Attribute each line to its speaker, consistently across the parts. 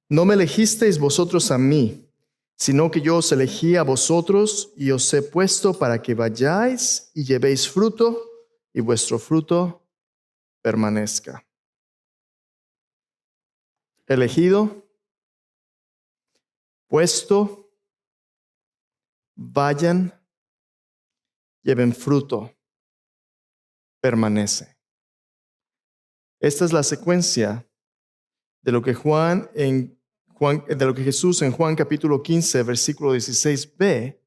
Speaker 1: No me elegisteis vosotros a mí, sino que yo os elegí a vosotros y os he puesto para que vayáis y llevéis fruto y vuestro fruto permanezca. Elegido, puesto, vayan, lleven fruto, permanece. Esta es la secuencia de lo que Jesús en Juan capítulo 15, versículo 16 ve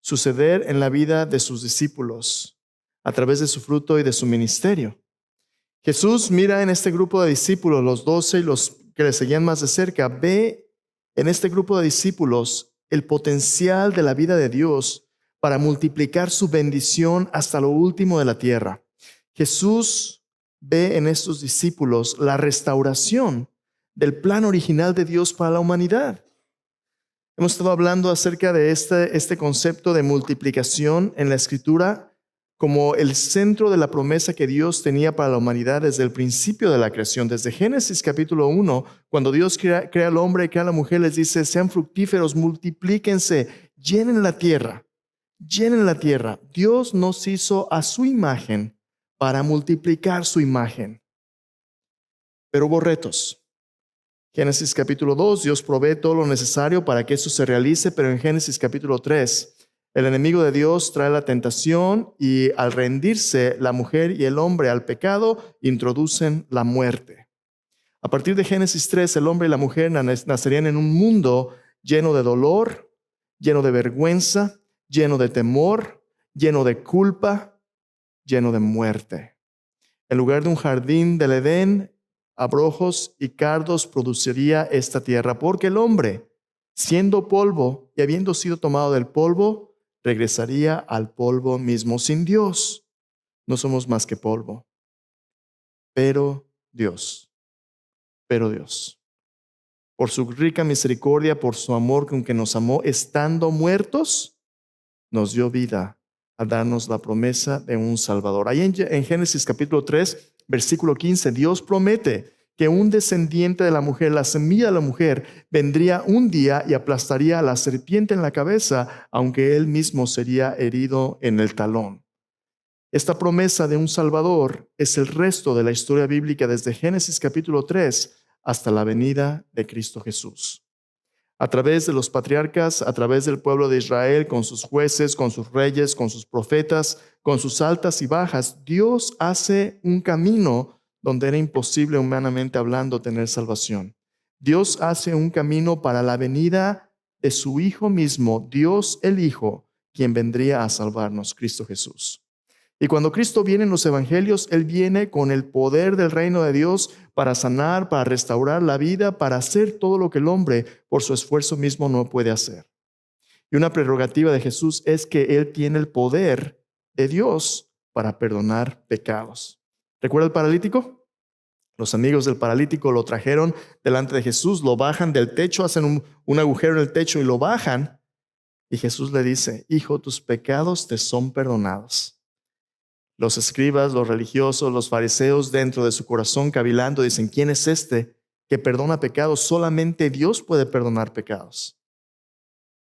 Speaker 1: suceder en la vida de sus discípulos a través de su fruto y de su ministerio. Jesús mira en este grupo de discípulos, los 12 y los que le seguían más de cerca, ve en este grupo de discípulos el potencial de la vida de Dios para multiplicar su bendición hasta lo último de la tierra. Jesús ve en estos discípulos la restauración del plan original de Dios para la humanidad. Hemos estado hablando acerca de este concepto de multiplicación en la Escritura como el centro de la promesa que Dios tenía para la humanidad desde el principio de la creación. Desde Génesis capítulo 1, cuando Dios crea al hombre y crea a la mujer, les dice, sean fructíferos, multiplíquense, llenen la tierra, llenen la tierra. Dios nos hizo a su imagen para multiplicar su imagen. Pero hubo retos. Génesis capítulo 2, Dios provee todo lo necesario para que eso se realice, pero en Génesis capítulo 3, el enemigo de Dios trae la tentación y al rendirse la mujer y el hombre al pecado, introducen la muerte. A partir de Génesis 3, el hombre y la mujer nacerían en un mundo lleno de dolor, lleno de vergüenza, lleno de temor, lleno de culpa, lleno de muerte. En lugar de un jardín del Edén, abrojos y cardos produciría esta tierra, porque el hombre, siendo polvo y habiendo sido tomado del polvo, regresaría al polvo mismo. Sin Dios, no somos más que polvo. Pero Dios, por su rica misericordia, por su amor con que nos amó, estando muertos, nos dio vida a darnos la promesa de un Salvador. Ahí en Génesis capítulo 3, versículo 15, Dios promete que un descendiente de la mujer, la semilla de la mujer, vendría un día y aplastaría a la serpiente en la cabeza, aunque él mismo sería herido en el talón. Esta promesa de un Salvador es el resto de la historia bíblica desde Génesis capítulo 3 hasta la venida de Cristo Jesús. A través de los patriarcas, a través del pueblo de Israel, con sus jueces, con sus reyes, con sus profetas, con sus altas y bajas, Dios hace un camino donde era imposible humanamente hablando tener salvación. Dios hace un camino para la venida de su Hijo mismo, Dios el Hijo, quien vendría a salvarnos, Cristo Jesús. Y cuando Cristo viene en los evangelios, Él viene con el poder del reino de Dios para sanar, para restaurar la vida, para hacer todo lo que el hombre por su esfuerzo mismo no puede hacer. Y una prerrogativa de Jesús es que Él tiene el poder de Dios para perdonar pecados. ¿Recuerda el paralítico? Los amigos del paralítico lo trajeron delante de Jesús, lo bajan del techo, hacen un agujero en el techo y lo bajan. Y Jesús le dice, hijo, tus pecados te son perdonados. Los escribas, los religiosos, los fariseos dentro de su corazón cavilando dicen, ¿quién es este que perdona pecados? Solamente Dios puede perdonar pecados.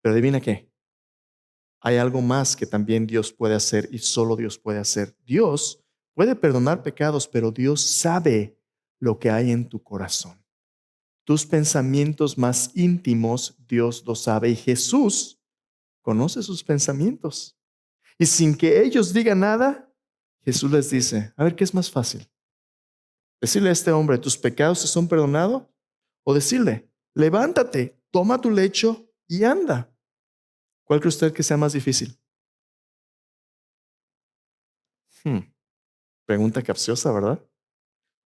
Speaker 1: Pero adivina qué, hay algo más que también Dios puede hacer y solo Dios puede hacer. Dios puede perdonar pecados, pero Dios sabe lo que hay en tu corazón. Tus pensamientos más íntimos, Dios lo sabe y Jesús conoce sus pensamientos. Y sin que ellos digan nada, Jesús les dice, a ver, ¿qué es más fácil? ¿Decirle a este hombre, tus pecados te son perdonados? ¿O decirle, levántate, toma tu lecho y anda? ¿Cuál cree usted que sea más difícil? Pregunta capciosa, ¿verdad?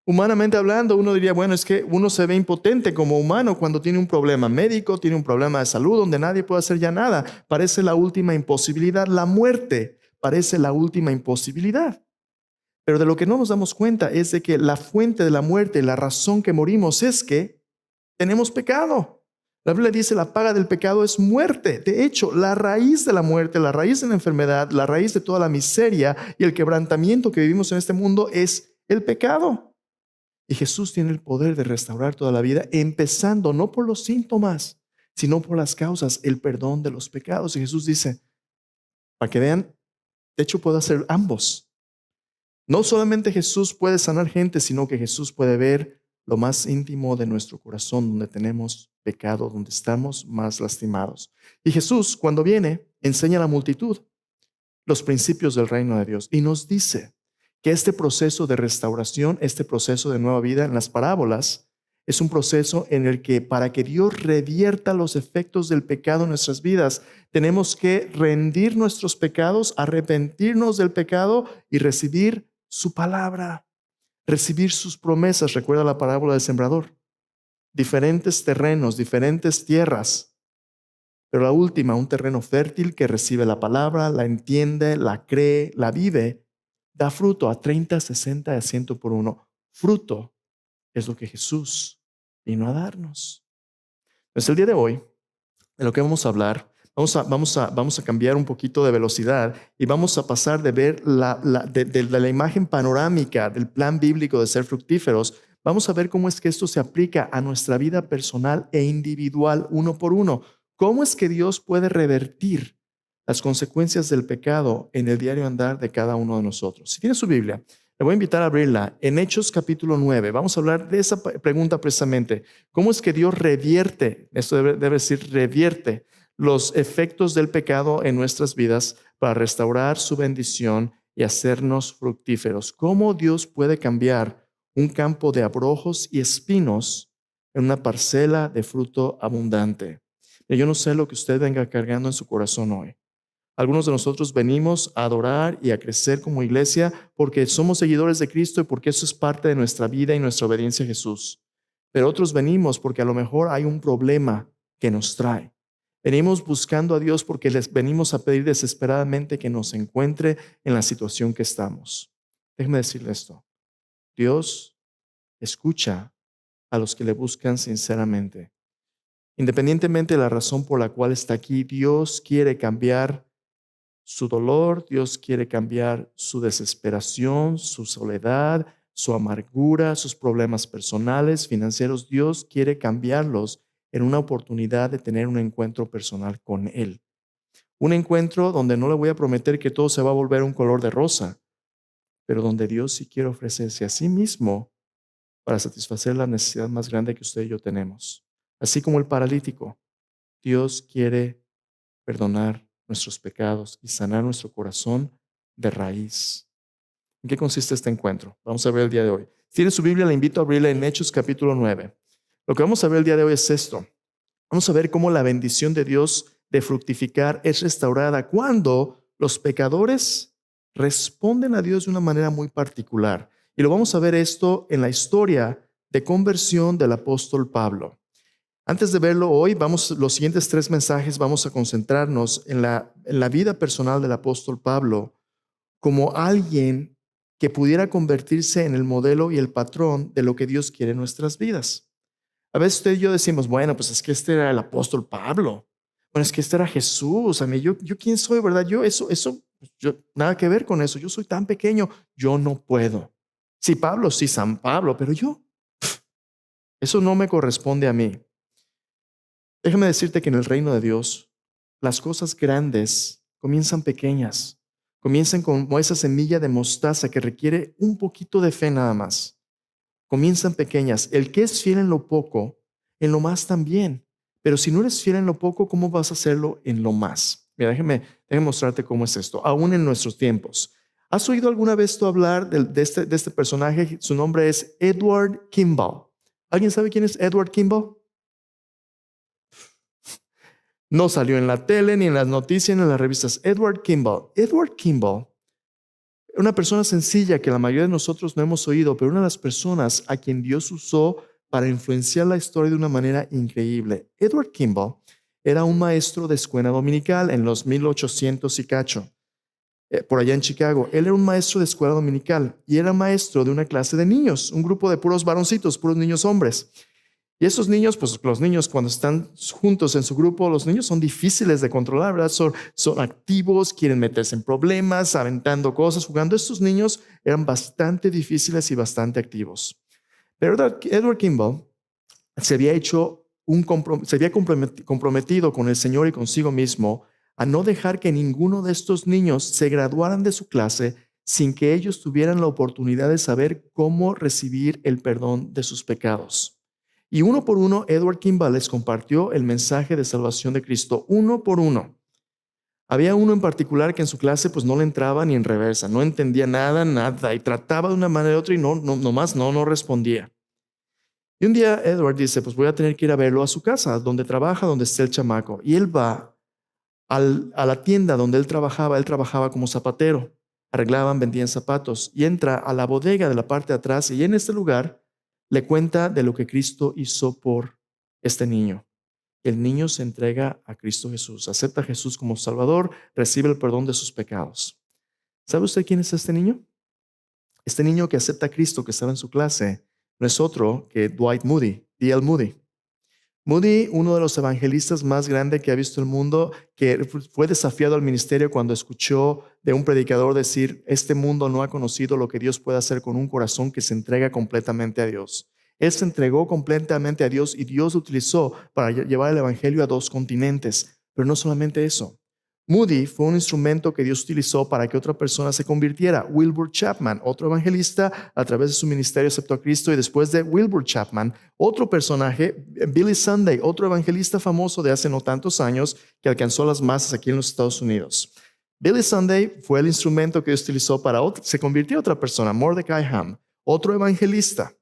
Speaker 1: Humanamente hablando, uno diría, bueno, es que uno se ve impotente como humano cuando tiene un problema médico, tiene un problema de salud donde nadie puede hacer ya nada. Parece la última imposibilidad. La muerte parece la última imposibilidad. Pero de lo que no nos damos cuenta es de que la fuente de la muerte, la razón que morimos es que tenemos pecado. La Biblia dice la paga del pecado es muerte. De hecho, la raíz de la muerte, la raíz de la enfermedad, la raíz de toda la miseria y el quebrantamiento que vivimos en este mundo es el pecado. Y Jesús tiene el poder de restaurar toda la vida, empezando no por los síntomas, sino por las causas, el perdón de los pecados. Y Jesús dice, para que vean, de hecho puedo hacer ambos. No solamente Jesús puede sanar gente, sino que Jesús puede ver lo más íntimo de nuestro corazón, donde tenemos pecado, donde estamos más lastimados. Y Jesús, cuando viene, enseña a la multitud los principios del reino de Dios y nos dice que este proceso de restauración, este proceso de nueva vida en las parábolas, es un proceso en el que para que Dios revierta los efectos del pecado en nuestras vidas, tenemos que rendir nuestros pecados, arrepentirnos del pecado y recibir su palabra, recibir sus promesas. Recuerda la parábola del sembrador. Diferentes terrenos, diferentes tierras, pero la última, un terreno fértil que recibe la palabra, la entiende, la cree, la vive, da fruto a 30, 60 y a 100 por uno. Fruto es lo que Jesús vino a darnos. Pues el día de hoy, de lo que vamos a hablar, vamos a cambiar un poquito de velocidad y vamos a pasar de ver de la imagen panorámica del plan bíblico de ser fructíferos. Vamos a ver cómo es que esto se aplica a nuestra vida personal e individual, uno por uno. ¿Cómo es que Dios puede revertir las consecuencias del pecado en el diario andar de cada uno de nosotros? Si tiene su Biblia, le voy a invitar a abrirla en Hechos capítulo 9. Vamos a hablar de esa pregunta precisamente. ¿Cómo es que Dios revierte, esto debe decir revierte, los efectos del pecado en nuestras vidas para restaurar su bendición y hacernos fructíferos? ¿Cómo Dios puede cambiar un campo de abrojos y espinos en una parcela de fruto abundante? Yo no sé lo que usted venga cargando en su corazón hoy. Algunos de nosotros venimos a adorar y a crecer como iglesia porque somos seguidores de Cristo y porque eso es parte de nuestra vida y nuestra obediencia a Jesús. Pero otros venimos porque a lo mejor hay un problema que nos trae. Venimos buscando a Dios porque les venimos a pedir desesperadamente que nos encuentre en la situación que estamos. Déjeme decirle esto. Dios escucha a los que le buscan sinceramente. Independientemente de la razón por la cual está aquí, Dios quiere cambiar su dolor, Dios quiere cambiar su desesperación, su soledad, su amargura, sus problemas personales, financieros. Dios quiere cambiarlos en una oportunidad de tener un encuentro personal con Él. Un encuentro donde no le voy a prometer que todo se va a volver un color de rosa, pero donde Dios sí quiere ofrecerse a sí mismo para satisfacer la necesidad más grande que usted y yo tenemos. Así como el paralítico, Dios quiere perdonar nuestros pecados y sanar nuestro corazón de raíz. ¿En qué consiste este encuentro? Vamos a ver el día de hoy. Si tiene su Biblia, le invito a abrirla en Hechos capítulo 9. Lo que vamos a ver el día de hoy es esto. Vamos a ver cómo la bendición de Dios de fructificar es restaurada cuando los pecadores responden a Dios de una manera muy particular. Y lo vamos a ver esto en la historia de conversión del apóstol Pablo. Antes de verlo hoy, los siguientes 3 mensajes vamos a concentrarnos en la vida personal del apóstol Pablo como alguien que pudiera convertirse en el modelo y el patrón de lo que Dios quiere en nuestras vidas. A veces usted y yo decimos, bueno, pues es que este era el apóstol Pablo. Bueno, es que este era Jesús. A mí, yo ¿quién soy, verdad? Yo nada que ver con eso. Yo soy tan pequeño, yo no puedo. Sí, Pablo, sí, San Pablo, pero eso no me corresponde a mí. Déjame decirte que en el reino de Dios, las cosas grandes comienzan pequeñas, comienzan como esa semilla de mostaza que requiere un poquito de fe nada más. Comienzan pequeñas. El que es fiel en lo poco, en lo más también. Pero si no eres fiel en lo poco, ¿cómo vas a hacerlo en lo más? Mira, déjame mostrarte cómo es esto, aún en nuestros tiempos. ¿Has oído alguna vez tú hablar de este personaje? Su nombre es Edward Kimball. ¿Alguien sabe quién es Edward Kimball? No salió en la tele, ni en las noticias, ni en las revistas. Edward Kimball. Edward Kimball, una persona sencilla que la mayoría de nosotros no hemos oído, pero una de las personas a quien Dios usó para influenciar la historia de una manera increíble. Edward Kimball era un maestro de escuela dominical en los 1800 y cacho, por allá en Chicago. Él era un maestro de escuela dominical y era maestro de una clase de niños, un grupo de puros varoncitos, puros niños hombres. Y esos niños, pues los niños cuando están juntos en su grupo, los niños son difíciles de controlar, ¿verdad? Son activos, quieren meterse en problemas, aventando cosas, jugando. Estos niños eran bastante difíciles y bastante activos. Pero Edward Kimball se había comprometido con el Señor y consigo mismo a no dejar que ninguno de estos niños se graduaran de su clase sin que ellos tuvieran la oportunidad de saber cómo recibir el perdón de sus pecados. Y uno por uno, Edward Kimball les compartió el mensaje de salvación de Cristo, uno por uno. Había uno en particular que en su clase pues no le entraba ni en reversa, no entendía nada, y trataba de una manera u otra y no respondía. Y un día Edward dice, pues voy a tener que ir a verlo a su casa, donde trabaja, donde está el chamaco. Y él va a la tienda donde él trabajaba como zapatero, arreglaban, vendían zapatos, y entra a la bodega de la parte de atrás y en este lugar le cuenta de lo que Cristo hizo por este niño. El niño se entrega a Cristo Jesús, acepta a Jesús como Salvador, recibe el perdón de sus pecados. ¿Sabe usted quién es este niño? Este niño que acepta a Cristo, que estaba en su clase, no es otro que Dwight Moody, D.L. Moody. Moody, uno de los evangelistas más grandes que ha visto el mundo, que fue desafiado al ministerio cuando escuchó de un predicador decir, este mundo no ha conocido lo que Dios puede hacer con un corazón que se entrega completamente a Dios. Él se entregó completamente a Dios y Dios lo utilizó para llevar el evangelio a 2 continentes. Pero no solamente eso. Moody fue un instrumento que Dios utilizó para que otra persona se convirtiera. Wilbur Chapman, otro evangelista, a través de su ministerio aceptó a Cristo, y después de Wilbur Chapman, otro personaje, Billy Sunday, otro evangelista famoso de hace no tantos años que alcanzó las masas aquí en los Estados Unidos. Billy Sunday fue el instrumento que Dios utilizó se convirtió en otra persona, Mordecai Ham, otro evangelista.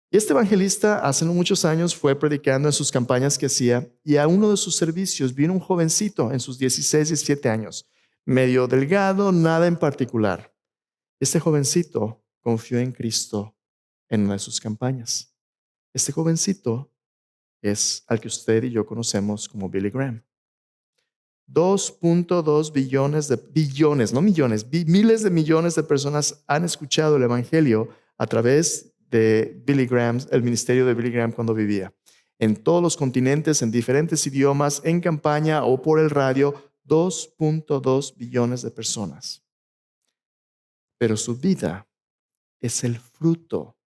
Speaker 1: Y este evangelista hace no muchos años fue predicando en sus campañas que hacía, y a uno de sus servicios vino un jovencito en sus 16, 17 años, medio delgado, nada en particular. Este jovencito confió en Cristo en una de sus campañas. Este jovencito es al que usted y yo conocemos como Billy Graham. 2.2 billones, no millones, miles de millones de personas han escuchado el evangelio a través de Billy Graham, el ministerio de Billy Graham cuando vivía. En todos los continentes, en diferentes idiomas, en campaña o por el radio, 2.2 billones de personas. Pero su vida es el fruto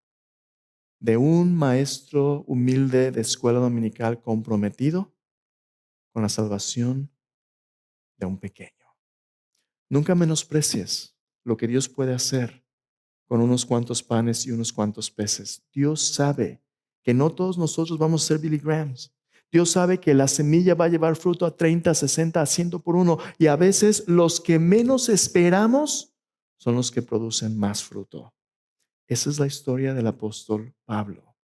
Speaker 1: de un maestro humilde de escuela dominical comprometido con la salvación de un pequeño. Nunca menosprecies lo que Dios puede hacer con unos cuantos panes y unos cuantos peces. Dios sabe que no todos nosotros vamos a ser Billy Grahams. Dios sabe que la semilla va a llevar fruto a 30, 60, a 100 por uno. Y a veces los que menos esperamos son los que producen más fruto. Esa es la historia del apóstol Pablo.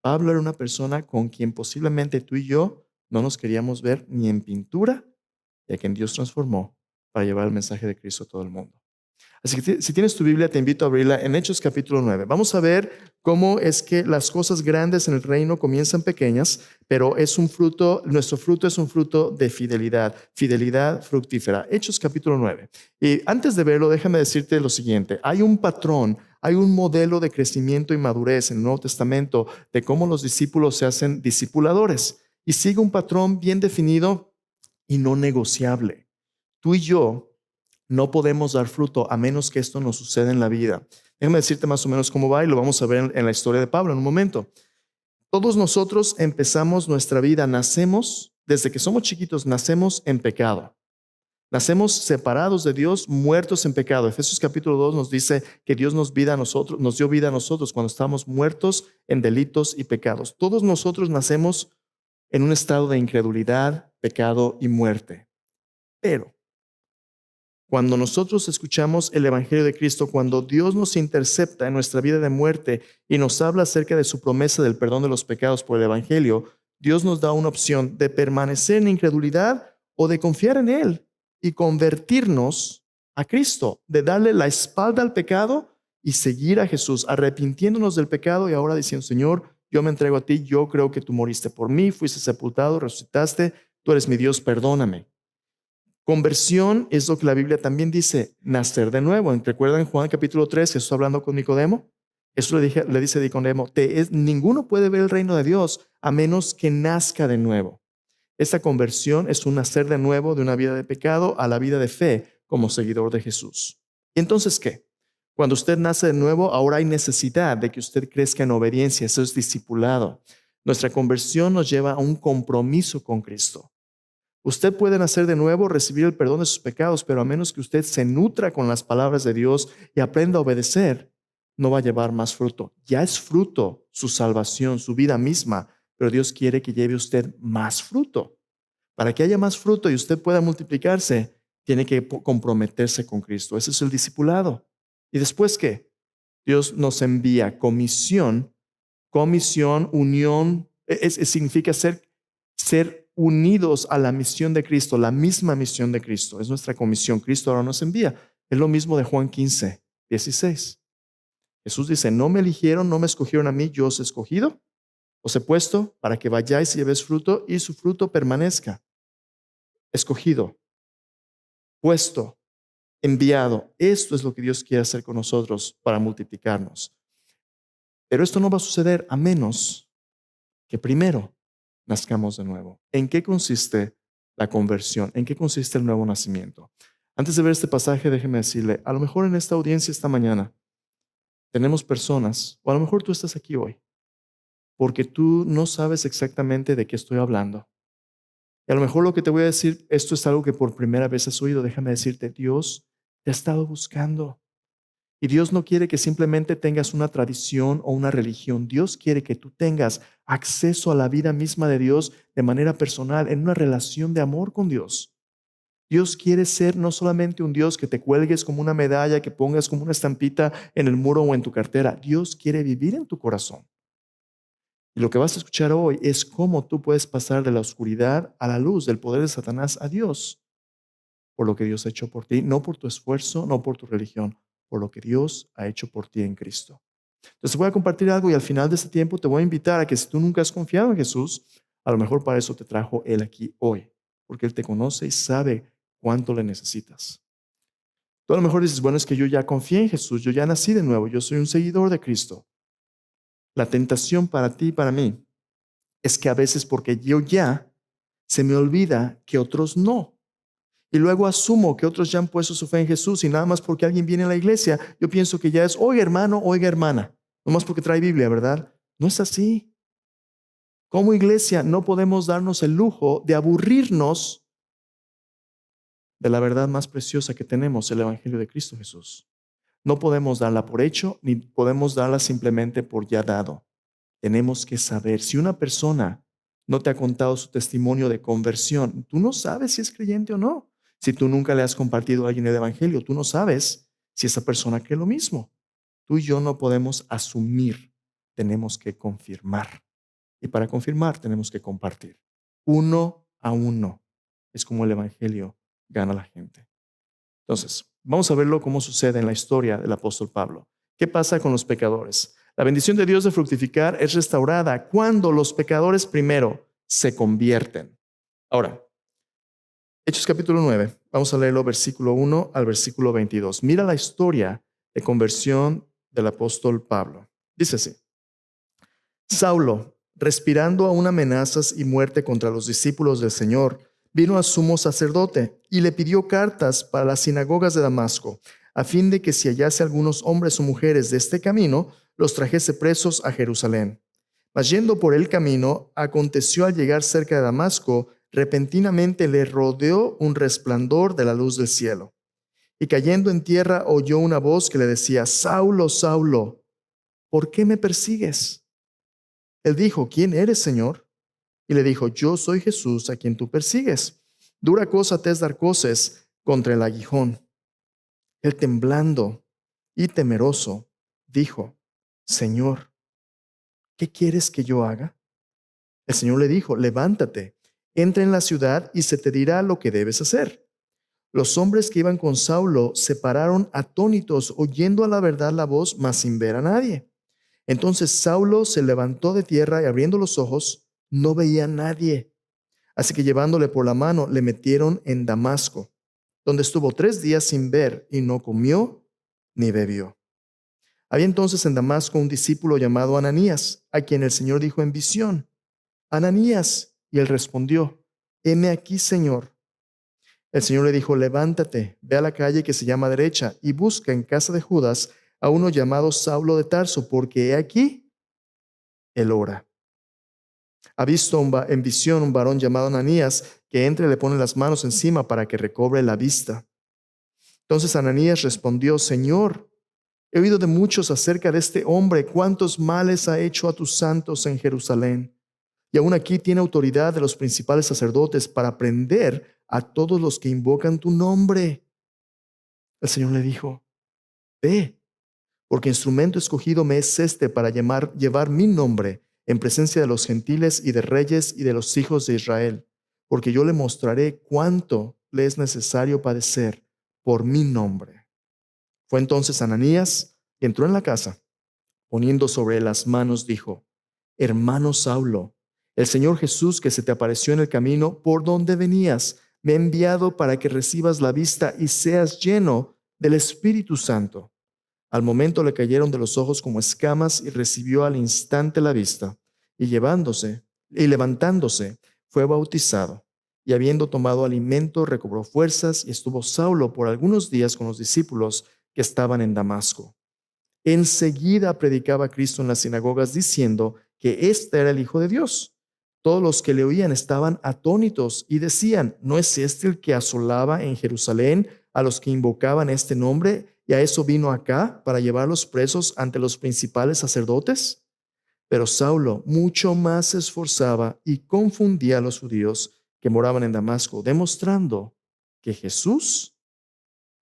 Speaker 1: Pablo era una persona con quien posiblemente tú y yo no nos queríamos ver ni en pintura, y a quien Dios transformó para llevar el mensaje de Cristo a todo el mundo. Así que si tienes tu Biblia, te invito a abrirla en Hechos capítulo 9. Vamos a ver cómo es que las cosas grandes en el reino comienzan pequeñas, pero es un fruto, nuestro fruto es un fruto de fidelidad fructífera. Hechos capítulo 9. Y antes de verlo, déjame decirte lo siguiente. Hay un patrón, hay un modelo de crecimiento y madurez en el Nuevo Testamento de cómo los discípulos se hacen discipuladores. Y sigue un patrón bien definido y no negociable. Tú y yo no podemos dar fruto a menos que esto nos suceda en la vida. Déjame decirte más o menos cómo va y lo vamos a ver en la historia de Pablo en un momento. Todos nosotros empezamos nuestra vida, nacemos, desde que somos chiquitos, nacemos en pecado. Nacemos separados de Dios, muertos en pecado. Efesios capítulo 2 nos dice que Dios nos dio vida a nosotros cuando estábamos muertos en delitos y pecados. Todos nosotros nacemos en un estado de incredulidad, pecado y muerte. Pero cuando nosotros escuchamos el Evangelio de Cristo, cuando Dios nos intercepta en nuestra vida de muerte y nos habla acerca de su promesa del perdón de los pecados por el Evangelio, Dios nos da una opción de permanecer en incredulidad o de confiar en Él y convertirnos a Cristo, de darle la espalda al pecado y seguir a Jesús, arrepintiéndonos del pecado y ahora diciendo, Señor, yo me entrego a ti, yo creo que tú moriste por mí, fuiste sepultado, resucitaste, tú eres mi Dios, perdóname. Conversión es lo que la Biblia también dice, nacer de nuevo. ¿Recuerdan en Juan capítulo 3, Jesús hablando con Nicodemo? Eso le dice a Nicodemo, ninguno puede ver el reino de Dios a menos que nazca de nuevo. Esta conversión es un nacer de nuevo de una vida de pecado a la vida de fe como seguidor de Jesús. ¿Y entonces qué? Cuando usted nace de nuevo, ahora hay necesidad de que usted crezca en obediencia. Eso es discipulado. Nuestra conversión nos lleva a un compromiso con Cristo. Usted puede nacer de nuevo, recibir el perdón de sus pecados, pero a menos que usted se nutra con las palabras de Dios y aprenda a obedecer, no va a llevar más fruto. Ya es fruto su salvación, su vida misma, pero Dios quiere que lleve usted más fruto. Para que haya más fruto y usted pueda multiplicarse, tiene que comprometerse con Cristo. Ese es el discipulado. ¿Y después qué? Dios nos envía comisión, unión, significa ser unidos a la misión de Cristo, la misma misión de Cristo. Es nuestra comisión. Cristo ahora nos envía. Es lo mismo de Juan 15, 16. Jesús dice, no me eligieron, no me escogieron a mí, yo os he escogido, os he puesto para que vayáis y llevéis fruto y su fruto permanezca. Escogido, puesto, enviado. Esto es lo que Dios quiere hacer con nosotros para multiplicarnos. Pero esto no va a suceder a menos que primero nazcamos de nuevo. ¿En qué consiste la conversión? ¿En qué consiste el nuevo nacimiento? Antes de ver este pasaje, déjeme decirle, a lo mejor en esta audiencia esta mañana tenemos personas, o a lo mejor tú estás aquí hoy, porque tú no sabes exactamente de qué estoy hablando. Y a lo mejor lo que te voy a decir, esto es algo que por primera vez has oído. Déjame decirte, Dios te ha estado buscando. Y Dios no quiere que simplemente tengas una tradición o una religión. Dios quiere que tú tengas acceso a la vida misma de Dios de manera personal, en una relación de amor con Dios. Dios quiere ser no solamente un Dios que te cuelgues como una medalla, que pongas como una estampita en el muro o en tu cartera. Dios quiere vivir en tu corazón. Y lo que vas a escuchar hoy es cómo tú puedes pasar de la oscuridad a la luz, del poder de Satanás a Dios, por lo que Dios ha hecho por ti, no por tu esfuerzo, no por tu religión, por lo que Dios ha hecho por ti en Cristo. Entonces voy a compartir algo y al final de este tiempo te voy a invitar a que si tú nunca has confiado en Jesús, a lo mejor para eso te trajo Él aquí hoy, porque Él te conoce y sabe cuánto le necesitas. Tú a lo mejor dices, bueno, es que yo ya confié en Jesús, yo ya nací de nuevo, yo soy un seguidor de Cristo. La tentación para ti y para mí es que a veces porque yo ya se me olvida que otros no. Y luego asumo que otros ya han puesto su fe en Jesús y nada más porque alguien viene a la iglesia, yo pienso que ya es, oiga hermano, oiga hermana, no más porque trae Biblia, ¿verdad? No es así. Como iglesia no podemos darnos el lujo de aburrirnos de la verdad más preciosa que tenemos, el Evangelio de Cristo Jesús. No podemos darla por hecho, ni podemos darla simplemente por ya dado. Tenemos que saber, si una persona no te ha contado su testimonio de conversión, tú no sabes si es creyente o no. Si tú nunca le has compartido a alguien el Evangelio, tú no sabes si esa persona cree lo mismo. Tú y yo no podemos asumir, tenemos que confirmar. Y para confirmar tenemos que compartir. Uno a uno. Es como el Evangelio gana a la gente. Entonces, vamos a verlo cómo sucede en la historia del apóstol Pablo. ¿Qué pasa con los pecadores? La bendición de Dios de fructificar es restaurada cuando los pecadores primero se convierten. Ahora, Hechos capítulo 9, vamos a leerlo versículo 1 al versículo 22. Mira la historia de conversión del apóstol Pablo. Dice así: Saulo, respirando aún amenazas y muerte contra los discípulos del Señor, vino al sumo sacerdote y le pidió cartas para las sinagogas de Damasco, a fin de que si hallase algunos hombres o mujeres de este camino, los trajese presos a Jerusalén. Mas yendo por el camino, aconteció al llegar cerca de Damasco, repentinamente le rodeó un resplandor de la luz del cielo. Y cayendo en tierra oyó una voz que le decía: Saulo, Saulo, ¿por qué me persigues? Él dijo: ¿Quién eres, Señor? Y le dijo: Yo soy Jesús a quien tú persigues. Dura cosa te es dar coces contra el aguijón. Él, temblando y temeroso, dijo: Señor, ¿qué quieres que yo haga? El Señor le dijo: Levántate, entra en la ciudad y se te dirá lo que debes hacer. Los hombres que iban con Saulo se pararon atónitos, oyendo a la verdad la voz, mas sin ver a nadie. Entonces Saulo se levantó de tierra y abriendo los ojos, no veía a nadie. Así que llevándole por la mano, le metieron en Damasco, donde estuvo 3 días sin ver y no comió ni bebió. Había entonces en Damasco un discípulo llamado Ananías, a quien el Señor dijo en visión: Ananías. Y él respondió: heme aquí, Señor. El Señor le dijo: levántate, ve a la calle que se llama Derecha y busca en casa de Judas a uno llamado Saulo de Tarso, porque he aquí, él ora. Ha visto en visión un varón llamado Ananías, que entra y le pone las manos encima para que recobre la vista. Entonces Ananías respondió: Señor, he oído de muchos acerca de este hombre, cuántos males ha hecho a tus santos en Jerusalén. Y aún aquí tiene autoridad de los principales sacerdotes para prender a todos los que invocan tu nombre. El Señor le dijo: Ve, porque instrumento escogido me es este para llevar mi nombre en presencia de los gentiles y de reyes y de los hijos de Israel, porque yo le mostraré cuánto le es necesario padecer por mi nombre. Fue entonces Ananías y entró en la casa. Poniendo sobre él las manos, dijo: Hermano Saulo, el Señor Jesús, que se te apareció en el camino por donde venías, me ha enviado para que recibas la vista y seas lleno del Espíritu Santo. Al momento le cayeron de los ojos como escamas y recibió al instante la vista. Y levantándose, fue bautizado. Y habiendo tomado alimento, recobró fuerzas y estuvo Saulo por algunos días con los discípulos que estaban en Damasco. Enseguida predicaba Cristo en las sinagogas diciendo que éste era el Hijo de Dios. Todos los que le oían estaban atónitos y decían: ¿no es este el que asolaba en Jerusalén a los que invocaban este nombre, y a eso vino acá para llevarlos presos ante los principales sacerdotes? Pero Saulo mucho más se esforzaba y confundía a los judíos que moraban en Damasco, demostrando que Jesús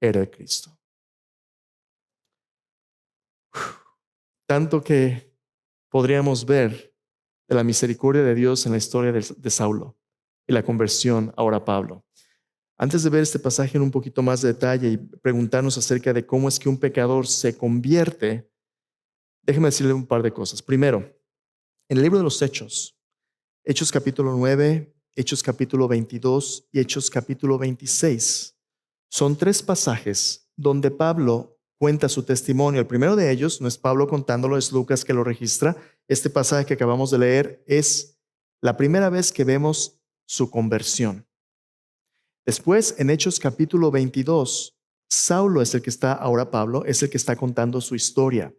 Speaker 1: era el Cristo. Tanto que podríamos ver de la misericordia de Dios en la historia de Saulo y la conversión ahora a Pablo. Antes de ver este pasaje en un poquito más de detalle y preguntarnos acerca de cómo es que un pecador se convierte, déjeme decirle un par de cosas. Primero, en el libro de los Hechos, Hechos capítulo 9, Hechos capítulo 22 y Hechos capítulo 26, son tres pasajes donde Pablo cuenta su testimonio. El primero de ellos no es Pablo contándolo, es Lucas que lo registra. Este pasaje que acabamos de leer es la primera vez que vemos su conversión. Después, en Hechos capítulo 22, Saulo es el que está, ahora Pablo, es el que está contando su historia,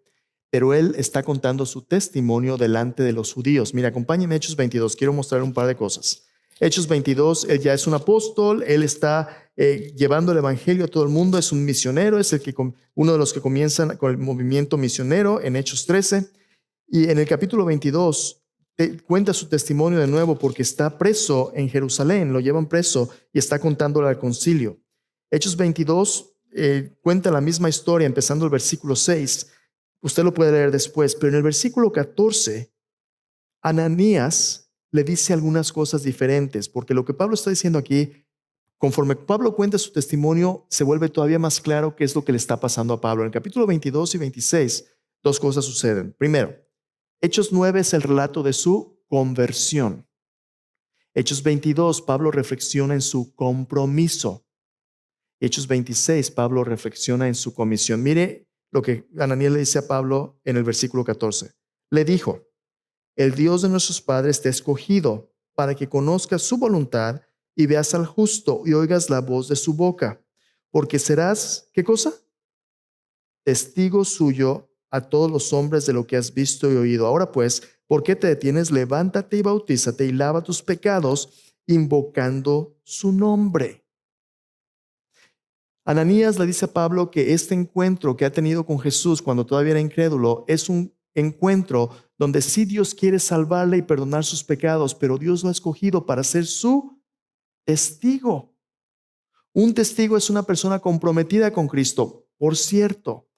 Speaker 1: pero él está contando su testimonio delante de los judíos. Mira, acompáñenme a Hechos 22, quiero mostrar un par de cosas. Hechos 22, él ya es un apóstol, él está llevando el evangelio a todo el mundo, es un misionero, es uno de los que comienzan con el movimiento misionero en Hechos 13. Y en el capítulo 22 cuenta su testimonio de nuevo porque está preso en Jerusalén, lo llevan preso y está contándole al concilio. Hechos 22 cuenta la misma historia empezando el versículo 6. Usted lo puede leer después, pero en el versículo 14, Ananías le dice algunas cosas diferentes, porque lo que Pablo está diciendo aquí, conforme Pablo cuenta su testimonio, se vuelve todavía más claro qué es lo que le está pasando a Pablo. En el capítulo 22 y 26, dos cosas suceden. Primero, Hechos 9 es el relato de su conversión. Hechos 22, Pablo reflexiona en su compromiso. Hechos 26, Pablo reflexiona en su comisión. Mire lo que Ananías le dice a Pablo en el versículo 14. Le dijo: el Dios de nuestros padres te ha escogido para que conozcas su voluntad y veas al justo y oigas la voz de su boca. Porque serás, ¿qué cosa? Testigo suyo a todos los hombres de lo que has visto y oído. Ahora pues, ¿por qué te detienes? Levántate y bautízate y lava tus pecados, invocando su nombre. Ananías le dice a Pablo que este encuentro que ha tenido con Jesús cuando todavía era incrédulo es un encuentro donde sí Dios quiere salvarle y perdonar sus pecados, pero Dios lo ha escogido para ser su testigo. Un testigo es una persona comprometida con Cristo. Por cierto,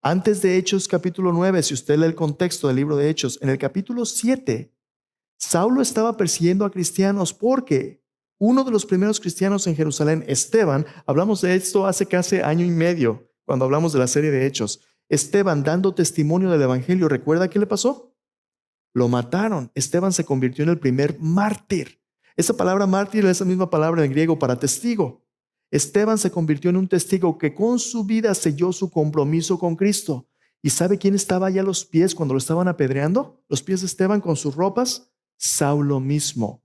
Speaker 1: antes de Hechos capítulo 9, si usted lee el contexto del libro de Hechos, en el capítulo 7, Saulo estaba persiguiendo a cristianos porque uno de los primeros cristianos en Jerusalén, Esteban, hablamos de esto hace casi año y medio, cuando hablamos de la serie de Hechos. Esteban, dando testimonio del evangelio, ¿recuerda qué le pasó? Lo mataron. Esteban se convirtió en el primer mártir. Esa palabra mártir es la misma palabra en griego para testigo. Esteban se convirtió en un testigo que con su vida selló su compromiso con Cristo. ¿Y sabe quién estaba allá a los pies cuando lo estaban apedreando? Los pies de Esteban con sus ropas. Saulo mismo.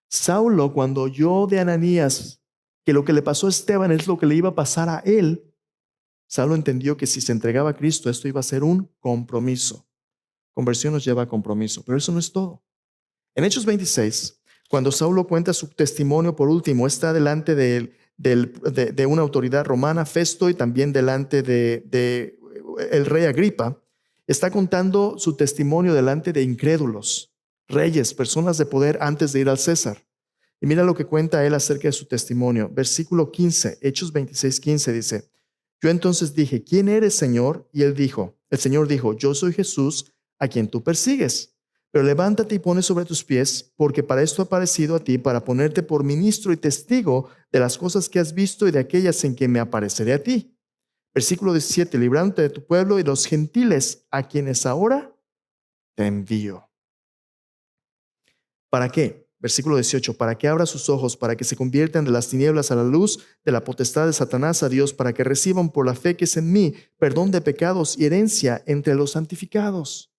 Speaker 1: Saulo, cuando oyó de Ananías que lo que le pasó a Esteban es lo que le iba a pasar a él, Saulo entendió que si se entregaba a Cristo, esto iba a ser un compromiso. Conversión nos lleva a compromiso, pero eso no es todo. En Hechos 26, cuando Saulo cuenta su testimonio por último, está delante de una autoridad romana, Festo, y también delante de el rey Agripa. Está contando su testimonio delante de incrédulos, reyes, personas de poder antes de ir al César. Y mira lo que cuenta él acerca de su testimonio. Versículo 15, Hechos 26, 15 dice: yo entonces dije, ¿quién eres, Señor? Y el Señor dijo, yo soy Jesús, a quien tú persigues. Pero levántate y pone sobre tus pies, porque para esto he aparecido a ti, para ponerte por ministro y testigo de las cosas que has visto y de aquellas en que me apareceré a ti. Versículo 17, librándote de tu pueblo y los gentiles, a quienes ahora te envío. ¿Para qué? Versículo 18, para que abra sus ojos, para que se conviertan de las tinieblas a la luz, de la potestad de Satanás a Dios, para que reciban por la fe que es en mí perdón de pecados y herencia entre los santificados.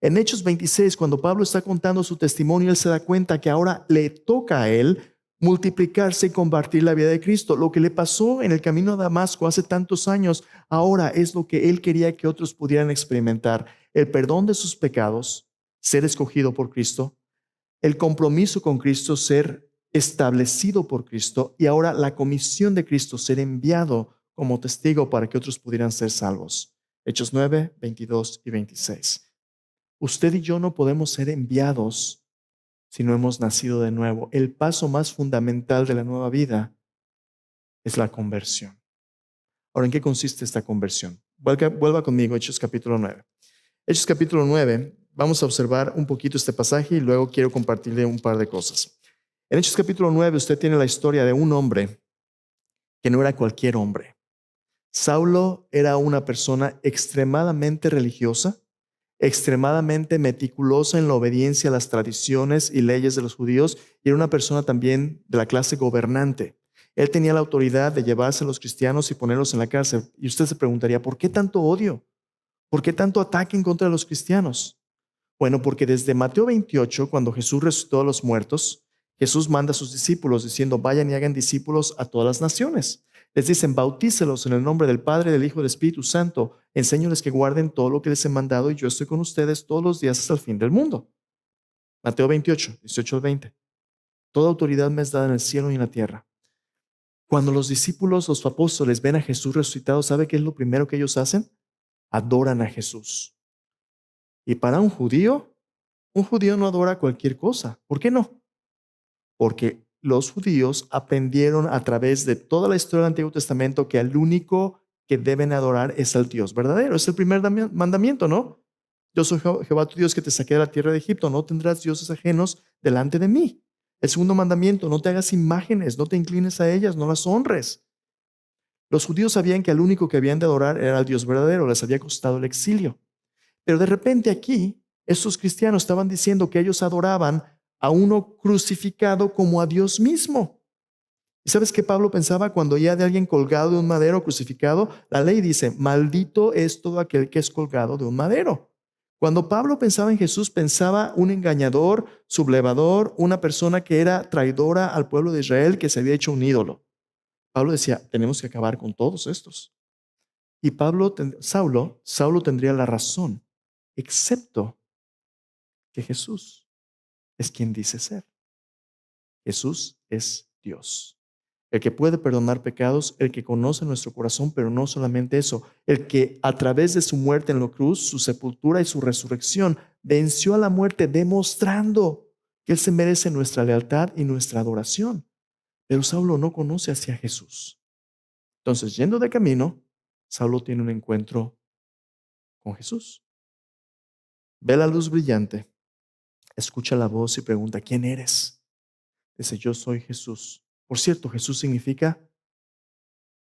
Speaker 1: En Hechos 26, cuando Pablo está contando su testimonio, él se da cuenta que ahora le toca a él multiplicarse y compartir la vida de Cristo. Lo que le pasó en el camino a Damasco hace tantos años, ahora es lo que él quería que otros pudieran experimentar. El perdón de sus pecados, ser escogido por Cristo, el compromiso con Cristo, ser establecido por Cristo, y ahora la comisión de Cristo, ser enviado como testigo para que otros pudieran ser salvos. Hechos 9, 22 y 26. Usted y yo no podemos ser enviados si no hemos nacido de nuevo. El paso más fundamental de la nueva vida es la conversión. Ahora, ¿en qué consiste esta conversión? Vuelva conmigo, Hechos capítulo 9. Hechos capítulo 9, vamos a observar un poquito este pasaje y luego quiero compartirle un par de cosas. En Hechos capítulo 9 usted tiene la historia de un hombre que no era cualquier hombre. Saulo era una persona extremadamente religiosa, extremadamente meticulosa en la obediencia a las tradiciones y leyes de los judíos, y era una persona también de la clase gobernante. Él tenía la autoridad de llevarse a los cristianos y ponerlos en la cárcel. Y usted se preguntaría, ¿por qué tanto odio? ¿Por qué tanto ataque en contra de los cristianos? Bueno, porque desde Mateo 28, cuando Jesús resucitó a los muertos, Jesús manda a sus discípulos diciendo, vayan y hagan discípulos a todas las naciones. Les dicen, bautícelos en el nombre del Padre, del Hijo y del Espíritu Santo. Enséñoles que guarden todo lo que les he mandado y yo estoy con ustedes todos los días hasta el fin del mundo. Mateo 28, 18 al 20. Toda autoridad me es dada en el cielo y en la tierra. Cuando los discípulos, los apóstoles, ven a Jesús resucitado, ¿sabe qué es lo primero que ellos hacen? Adoran a Jesús. Y para un judío no adora cualquier cosa. ¿Por qué no? Porque los judíos aprendieron a través de toda la historia del Antiguo Testamento que el único que deben adorar es al Dios verdadero. Es el primer mandamiento, ¿no? Yo soy Jehová tu Dios que te saqué de la tierra de Egipto. No tendrás dioses ajenos delante de mí. El segundo mandamiento, no te hagas imágenes, no te inclines a ellas, no las honres. Los judíos sabían que el único que habían de adorar era al Dios verdadero. Les había costado el exilio. Pero de repente aquí, estos cristianos estaban diciendo que ellos adoraban a uno crucificado como a Dios mismo. ¿Y sabes qué Pablo pensaba cuando oía de alguien colgado de un madero crucificado? La ley dice, maldito es todo aquel que es colgado de un madero. Cuando Pablo pensaba en Jesús, pensaba un engañador, sublevador, una persona que era traidora al pueblo de Israel, que se había hecho un ídolo. Pablo decía, tenemos que acabar con todos estos. Y Saulo tendría la razón, excepto que Jesús es quien dice ser. Jesús es Dios, el que puede perdonar pecados, el que conoce nuestro corazón, pero no solamente eso, el que a través de su muerte en la cruz, su sepultura y su resurrección, venció a la muerte demostrando que Él se merece nuestra lealtad y nuestra adoración. Pero Saulo no conoce hacia Jesús. Entonces, yendo de camino, Saulo tiene un encuentro con Jesús. Ve la luz brillante, escucha la voz y pregunta, ¿quién eres? Dice, yo soy Jesús. Por cierto, Jesús significa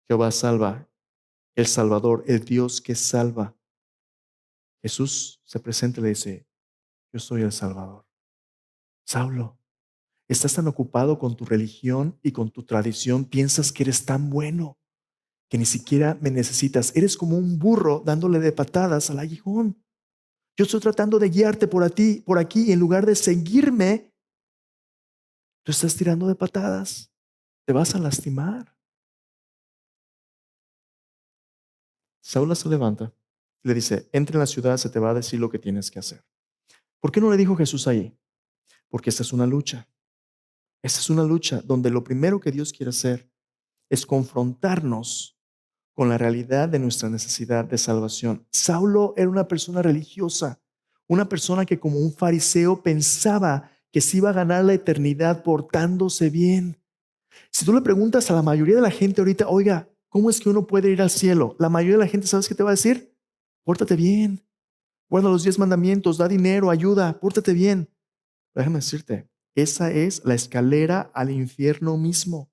Speaker 1: Jehová salva, el Salvador, el Dios que salva. Jesús se presenta y le dice, yo soy el Salvador. Saulo, estás tan ocupado con tu religión y con tu tradición, piensas que eres tan bueno que ni siquiera me necesitas. Eres como un burro dándole de patadas al aguijón. Yo estoy tratando de guiarte por aquí, y en lugar de seguirme, tú estás tirando de patadas. Te vas a lastimar. Saúl se levanta y le dice, entra en la ciudad, se te va a decir lo que tienes que hacer. ¿Por qué no le dijo Jesús ahí? Porque esta es una lucha. Esta es una lucha donde lo primero que Dios quiere hacer es confrontarnos con la realidad de nuestra necesidad de salvación. Saulo era una persona religiosa, una persona que como un fariseo pensaba que se iba a ganar la eternidad portándose bien. Si tú le preguntas a la mayoría de la gente ahorita, oiga, ¿cómo es que uno puede ir al cielo? La mayoría de la gente, ¿sabes qué te va a decir? Pórtate bien, guarda los 10 mandamientos, da dinero, ayuda, pórtate bien. Déjame decirte, esa es la escalera al infierno mismo.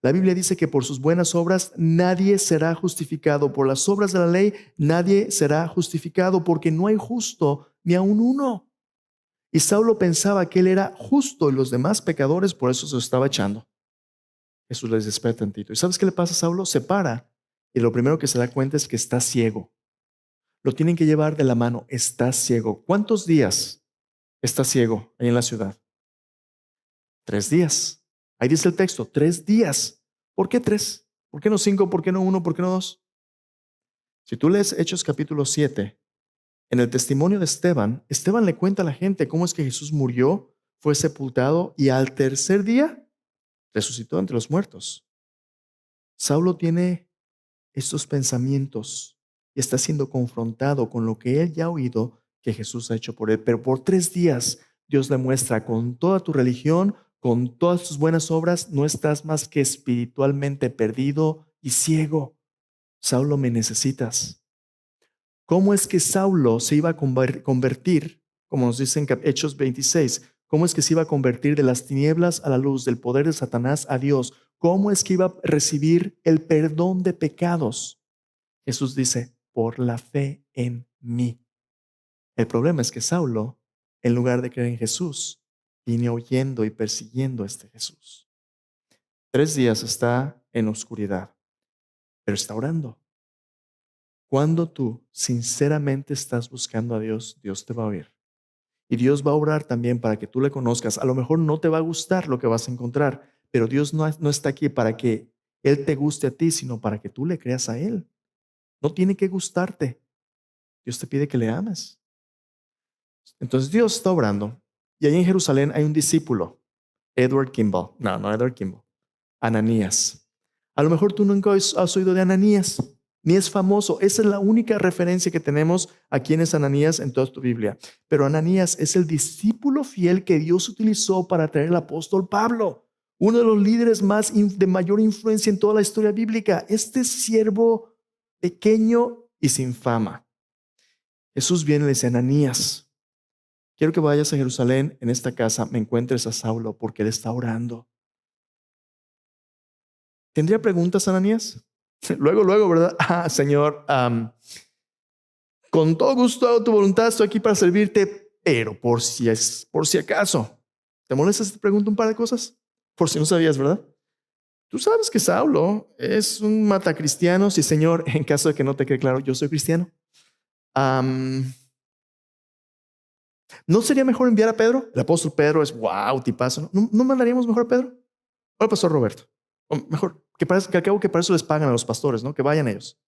Speaker 1: La Biblia dice que por sus buenas obras nadie será justificado. Por las obras de la ley nadie será justificado porque no hay justo ni aun uno. Y Saulo pensaba que él era justo y los demás pecadores por eso se lo estaba echando. Jesús les espera tantito. ¿Y sabes qué le pasa a Saulo? Se para y lo primero que se da cuenta es que está ciego. Lo tienen que llevar de la mano. Está ciego. ¿Cuántos días está ciego ahí en la ciudad? 3 días. Ahí dice el texto, 3 días. ¿Por qué 3? ¿Por qué no 5? ¿Por qué no 1? ¿Por qué no 2? Si tú lees Hechos capítulo 7, en el testimonio de Esteban, Esteban le cuenta a la gente cómo es que Jesús murió, fue sepultado y al tercer día resucitó entre los muertos. Saulo tiene estos pensamientos y está siendo confrontado con lo que él ya ha oído que Jesús ha hecho por él. Pero por 3 días Dios le muestra con toda tu religión, con todas tus buenas obras, no estás más que espiritualmente perdido y ciego. Saulo, me necesitas. ¿Cómo es que Saulo se iba a convertir, como nos dice en Hechos 26, cómo es que se iba a convertir de las tinieblas a la luz, del poder de Satanás a Dios? ¿Cómo es que iba a recibir el perdón de pecados? Jesús dice, por la fe en mí. El problema es que Saulo, en lugar de creer en Jesús, viene oyendo y persiguiendo a este Jesús. 3 días está en oscuridad, pero está orando. Cuando tú sinceramente estás buscando a Dios, Dios te va a oír. Y Dios va a orar también para que tú le conozcas. A lo mejor no te va a gustar lo que vas a encontrar, pero Dios no está aquí para que Él te guste a ti, sino para que tú le creas a Él. No tiene que gustarte. Dios te pide que le ames. Entonces Dios está obrando. Y ahí en Jerusalén hay un discípulo, Edward Kimball. No Edward Kimball. Ananías. A lo mejor tú nunca has oído de Ananías, ni es famoso. Esa es la única referencia que tenemos a quién es Ananías en toda tu Biblia. Pero Ananías es el discípulo fiel que Dios utilizó para traer al apóstol Pablo, uno de los líderes de mayor influencia en toda la historia bíblica. Este siervo pequeño y sin fama. Jesús viene y le dice, Ananías, quiero que vayas a Jerusalén, en esta casa me encuentres a Saulo porque él está orando. ¿Tendría preguntas, Ananías? Luego, ¿verdad? Señor, con todo gusto, tu voluntad, estoy aquí para servirte, pero por si acaso, ¿te molesta si te pregunto un par de cosas? Por si no sabías, ¿verdad? Tú sabes que Saulo es un matacristiano. Sí, Señor, en caso de que no te quede claro, yo soy cristiano. ¿No sería mejor enviar a Pedro? El apóstol Pedro es wow, tipazo. ¿No mandaríamos mejor a Pedro? O al pastor Roberto. O mejor, que al cabo que para eso les pagan a los pastores, ¿no? Que vayan ellos.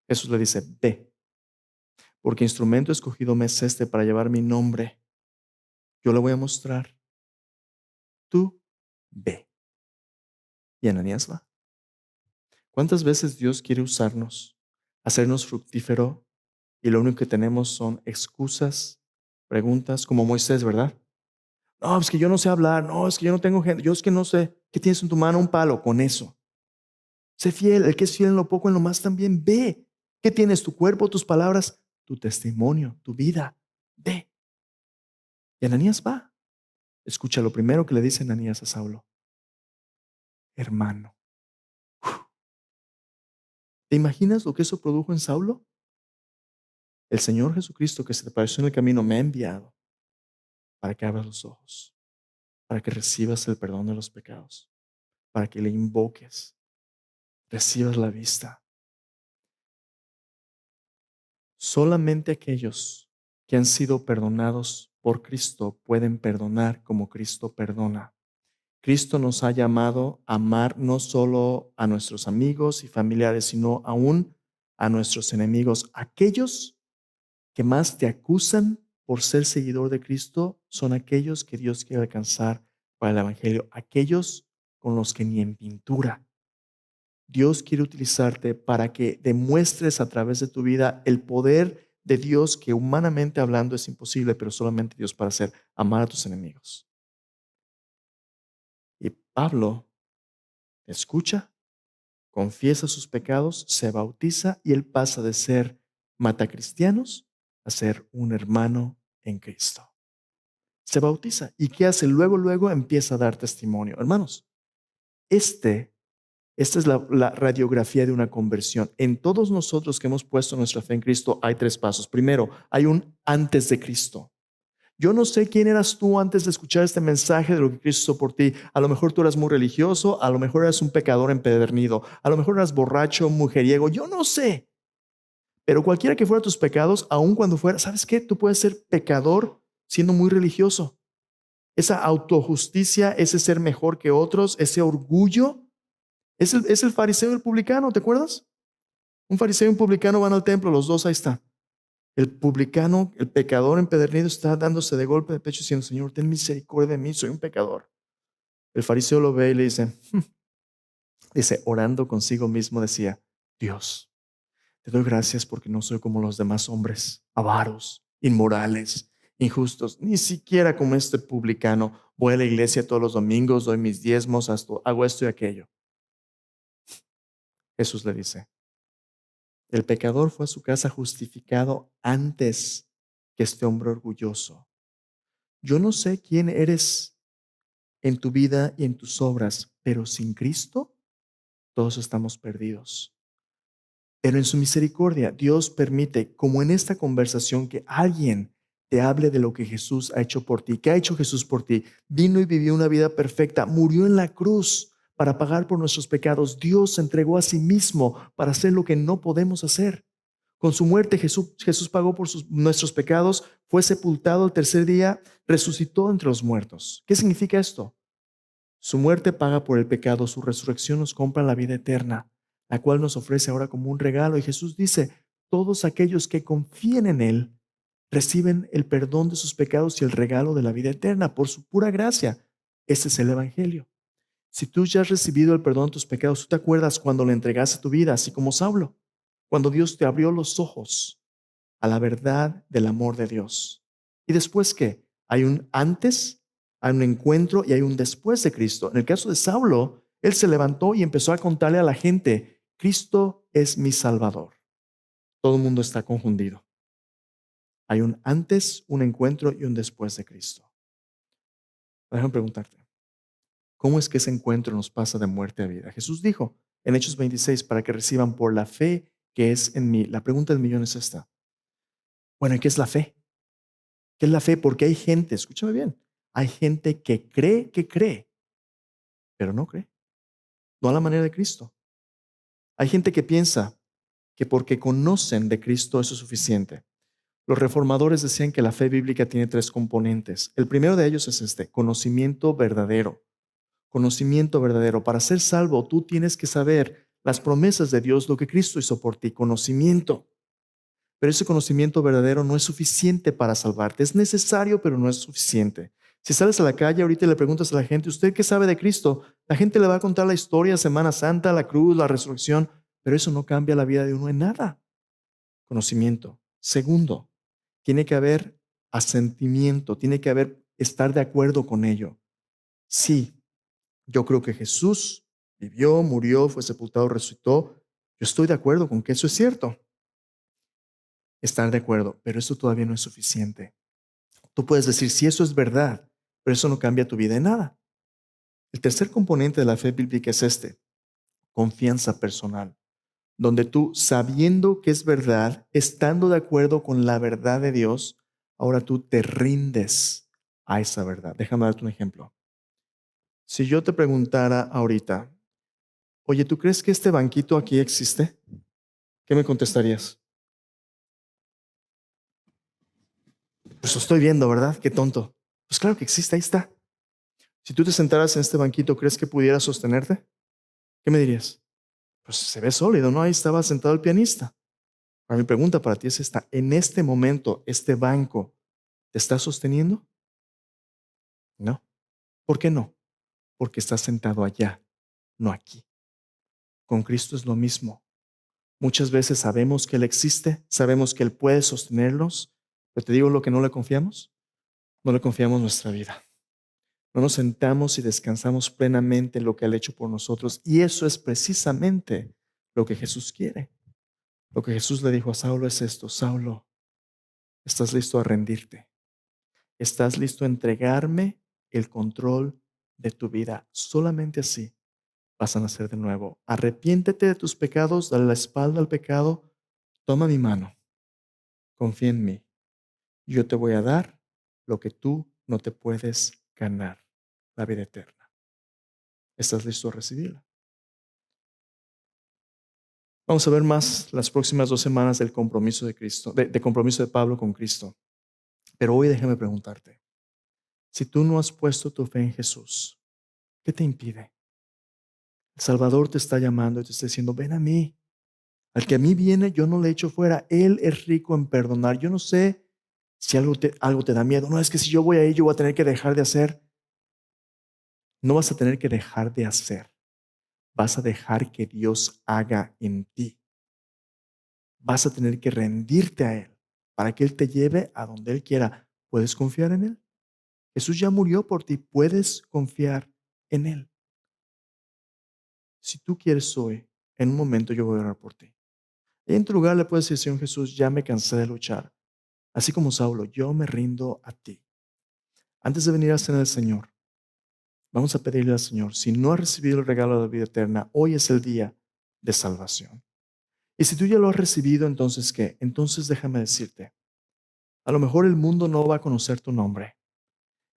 Speaker 1: Jesús le dice, ve, porque instrumento escogido me es este para llevar mi nombre. Yo le voy a mostrar. Tú ve. Y Ananías va. ¿Cuántas veces Dios quiere usarnos, hacernos fructífero y lo único que tenemos son excusas, preguntas, como Moisés, ¿verdad? No, es que yo no sé hablar. No, es que yo no tengo gente. Yo es que no sé. ¿Qué tienes en tu mano? Un palo. Con eso. Sé fiel. El que es fiel en lo poco, en lo más también. Ve. ¿Qué tienes? Tu cuerpo, tus palabras, tu testimonio, tu vida. Ve. Y Ananías va. Escucha lo primero que le dice Ananías a Saulo. Hermano. ¿Te imaginas lo que eso produjo en Saulo? El Señor Jesucristo que se te apareció en el camino me ha enviado para que abras los ojos, para que recibas el perdón de los pecados, para que le invoques, recibas la vista. Solamente aquellos que han sido perdonados por Cristo pueden perdonar como Cristo perdona. Cristo nos ha llamado a amar no solo a nuestros amigos y familiares, sino aún a nuestros enemigos. Aquellos que más te acusan por ser seguidor de Cristo son aquellos que Dios quiere alcanzar para el Evangelio, aquellos con los que ni en pintura. Dios quiere utilizarte para que demuestres a través de tu vida el poder de Dios que humanamente hablando es imposible, pero solamente Dios para hacer, amar a tus enemigos. Y Pablo escucha, confiesa sus pecados, se bautiza y él pasa de ser matacristianos a ser un hermano en Cristo. Se bautiza. ¿Y qué hace? Luego empieza a dar testimonio. Hermanos, esta es la radiografía de una conversión. En todos nosotros que hemos puesto nuestra fe en Cristo hay tres pasos. Primero, hay un antes de Cristo. Yo no sé quién eras tú antes de escuchar este mensaje de lo que Cristo hizo por ti. A lo mejor tú eras muy religioso, a lo mejor eras un pecador empedernido, a lo mejor eras borracho, mujeriego, yo no sé. Pero cualquiera que fuera tus pecados, aun cuando fuera, ¿sabes qué? Tú puedes ser pecador siendo muy religioso. Esa autojusticia, ese ser mejor que otros, ese orgullo, es el fariseo y el publicano, ¿te acuerdas? Un fariseo y un publicano van al templo, los dos ahí están. El publicano, el pecador empedernido, está dándose de golpe de pecho diciendo, Señor, ten misericordia de mí, soy un pecador. El fariseo lo ve y le dice, orando consigo mismo, decía, Dios, te doy gracias porque no soy como los demás hombres, avaros, inmorales, injustos, ni siquiera como este publicano. Voy a la iglesia todos los domingos, doy mis diezmos, hago esto y aquello. Jesús le dice, el pecador fue a su casa justificado antes que este hombre orgulloso. Yo no sé quién eres en tu vida y en tus obras, pero sin Cristo todos estamos perdidos. Pero en su misericordia, Dios permite, como en esta conversación, que alguien te hable de lo que Jesús ha hecho por ti. ¿Qué ha hecho Jesús por ti? Vino y vivió una vida perfecta, murió en la cruz para pagar por nuestros pecados. Dios se entregó a sí mismo para hacer lo que no podemos hacer. Con su muerte Jesús pagó por nuestros pecados, fue sepultado el tercer día, resucitó entre los muertos. ¿Qué significa esto? Su muerte paga por el pecado, su resurrección nos compra la vida eterna, la cual nos ofrece ahora como un regalo. Y Jesús dice, todos aquellos que confíen en Él reciben el perdón de sus pecados y el regalo de la vida eterna por su pura gracia. Ese es el Evangelio. Si tú ya has recibido el perdón de tus pecados, tú te acuerdas cuando le entregaste tu vida, así como Saulo, cuando Dios te abrió los ojos a la verdad del amor de Dios. ¿Y después qué? Hay un antes, hay un encuentro y hay un después de Cristo. En el caso de Saulo, él se levantó y empezó a contarle a la gente, Cristo es mi Salvador. Todo el mundo está confundido. Hay un antes, un encuentro y un después de Cristo. Déjame preguntarte, ¿cómo es que ese encuentro nos pasa de muerte a vida? Jesús dijo en Hechos 26, para que reciban por la fe que es en mí. La pregunta del millón es esta. Bueno, ¿y qué es la fe? ¿Qué es la fe? Porque hay gente, escúchame bien, hay gente que cree, pero no cree, no a la manera de Cristo. Hay gente que piensa que porque conocen de Cristo eso es suficiente. Los reformadores decían que la fe bíblica tiene tres componentes. El primero de ellos es este, conocimiento verdadero. Conocimiento verdadero. Para ser salvo, tú tienes que saber las promesas de Dios, lo que Cristo hizo por ti, conocimiento. Pero ese conocimiento verdadero no es suficiente para salvarte. Es necesario, pero no es suficiente. Si sales a la calle ahorita y le preguntas a la gente, ¿usted qué sabe de Cristo? La gente le va a contar la historia, Semana Santa, la cruz, la resurrección, pero eso no cambia la vida de uno en nada. Conocimiento. Segundo, tiene que haber asentimiento, tiene que haber estar de acuerdo con ello. Sí, yo creo que Jesús vivió, murió, fue sepultado, resucitó. Yo estoy de acuerdo con que eso es cierto. Estar de acuerdo, pero eso todavía no es suficiente. Tú puedes decir, si eso es verdad, pero eso no cambia tu vida en nada. El tercer componente de la fe bíblica es este, confianza personal, donde tú, sabiendo que es verdad, estando de acuerdo con la verdad de Dios, ahora tú te rindes a esa verdad. Déjame darte un ejemplo. Si yo te preguntara ahorita, oye, ¿tú crees que este banquito aquí existe? ¿Qué me contestarías? Pues lo estoy viendo, ¿verdad? Qué tonto. Pues claro que existe, ahí está. Si tú te sentaras en este banquito, ¿crees que pudiera sostenerte? ¿Qué me dirías? Pues se ve sólido, ¿no? Ahí estaba sentado el pianista. Ahora, mi pregunta para ti es esta. ¿En este momento, este banco te está sosteniendo? No. ¿Por qué no? Porque estás sentado allá, no aquí. Con Cristo es lo mismo. Muchas veces sabemos que Él existe, sabemos que Él puede sostenernos, pero te digo lo que no le confiamos. No le confiamos nuestra vida. No nos sentamos y descansamos plenamente en lo que Él ha hecho por nosotros. Y eso es precisamente lo que Jesús quiere. Lo que Jesús le dijo a Saulo es esto: Saulo, ¿estás listo a rendirte? ¿Estás listo a entregarme el control de tu vida? Solamente así vas a nacer de nuevo. Arrepiéntete de tus pecados, dale la espalda al pecado, toma mi mano, confía en mí. Yo te voy a dar lo que tú no te puedes ganar, la vida eterna. ¿Estás listo a recibirla? Vamos a ver más las próximas 2 semanas del compromiso de Cristo, de compromiso de Pablo con Cristo. Pero hoy déjame preguntarte, si tú no has puesto tu fe en Jesús, ¿qué te impide? El Salvador te está llamando y te está diciendo: ven a mí. Al que a mí viene, yo no le echo fuera. Él es rico en perdonar. Yo no sé si algo te da miedo. No, es que si yo voy a ello voy a tener que dejar de hacer. No vas a tener que dejar de hacer. Vas a dejar que Dios haga en ti. Vas a tener que rendirte a Él para que Él te lleve a donde Él quiera. ¿Puedes confiar en Él? Jesús ya murió por ti. Puedes confiar en Él. Si tú quieres hoy, en un momento yo voy a orar por ti. Y en tu lugar le puedes decir: Señor Jesús, ya me cansé de luchar. Así como Saulo, yo me rindo a ti. Antes de venir a cenar al Señor, vamos a pedirle al Señor: si no has recibido el regalo de la vida eterna, hoy es el día de salvación. Y si tú ya lo has recibido, entonces ¿qué? Entonces déjame decirte, a lo mejor el mundo no va a conocer tu nombre,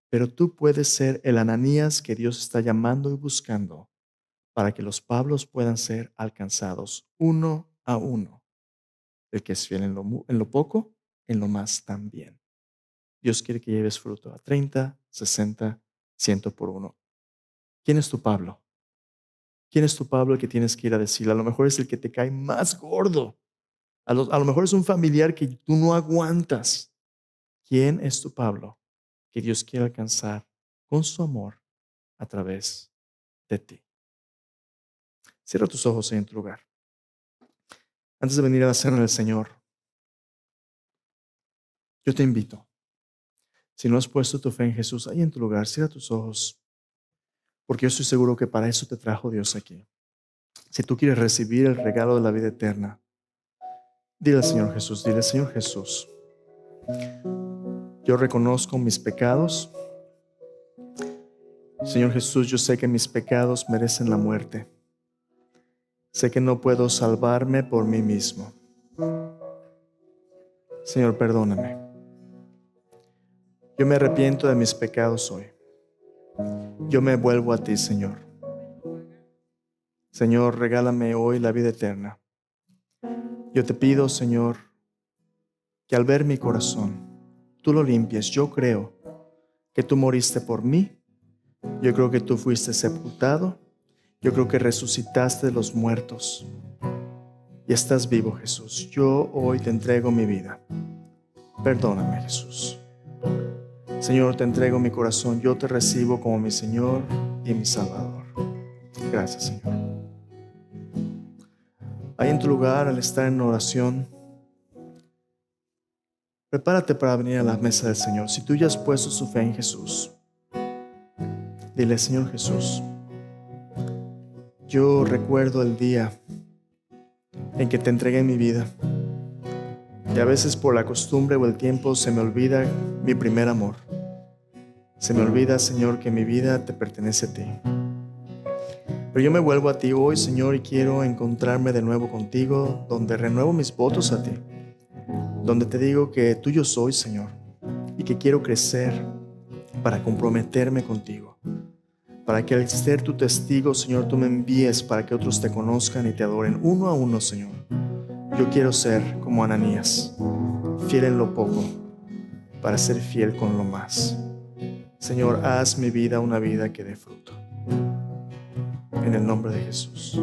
Speaker 1: pero tú puedes ser el Ananías que Dios está llamando y buscando para que los Pablos puedan ser alcanzados uno a uno. El que es fiel en lo poco, en lo más también. Dios quiere que lleves fruto a 30, 60, 100 por uno. ¿Quién es tu Pablo? ¿Quién es tu Pablo el que tienes que ir a decirle? A lo mejor es el que te cae más gordo. A lo mejor es un familiar que tú no aguantas. ¿Quién es tu Pablo que Dios quiere alcanzar con su amor a través de ti? Cierra tus ojos en tu lugar. Antes de venir a la cena del Señor, yo te invito. Si no has puesto tu fe en Jesús, ahí en tu lugar, cierra tus ojos, porque yo estoy seguro que para eso te trajo Dios aquí. Si tú quieres recibir el regalo de la vida eterna, dile al Señor Jesús, dile: Señor Jesús, yo reconozco mis pecados. Señor Jesús, yo sé que mis pecados merecen la muerte. Sé que no puedo salvarme por mí mismo. Señor, perdóname. Yo me arrepiento de mis pecados hoy. Yo me vuelvo a ti, Señor. Señor, regálame hoy la vida eterna. Yo te pido, Señor, que al ver mi corazón, tú lo limpies. Yo creo que tú moriste por mí. Yo creo que tú fuiste sepultado. Yo creo que resucitaste de los muertos. Y estás vivo, Jesús. Yo hoy te entrego mi vida. Perdóname, Jesús. Señor, te entrego mi corazón. Yo te recibo como mi Señor y mi Salvador. Gracias, Señor. Ahí en tu lugar, al estar en oración, prepárate para venir a la mesa del Señor. Si tú ya has puesto su fe en Jesús, dile: Señor Jesús, yo recuerdo el día en que te entregué mi vida. Y a veces por la costumbre o el tiempo se me olvida mi primer amor. Se me olvida, Señor, que mi vida te pertenece a ti. Pero yo me vuelvo a ti hoy, Señor, y quiero encontrarme de nuevo contigo, donde renuevo mis votos a ti, donde te digo que tuyo soy, Señor, y que quiero crecer para comprometerme contigo, para que al ser tu testigo, Señor, tú me envíes para que otros te conozcan y te adoren uno a uno, Señor. Yo quiero ser como Ananías, fiel en lo poco, para ser fiel con lo más. Señor, haz mi vida una vida que dé fruto. En el nombre de Jesús.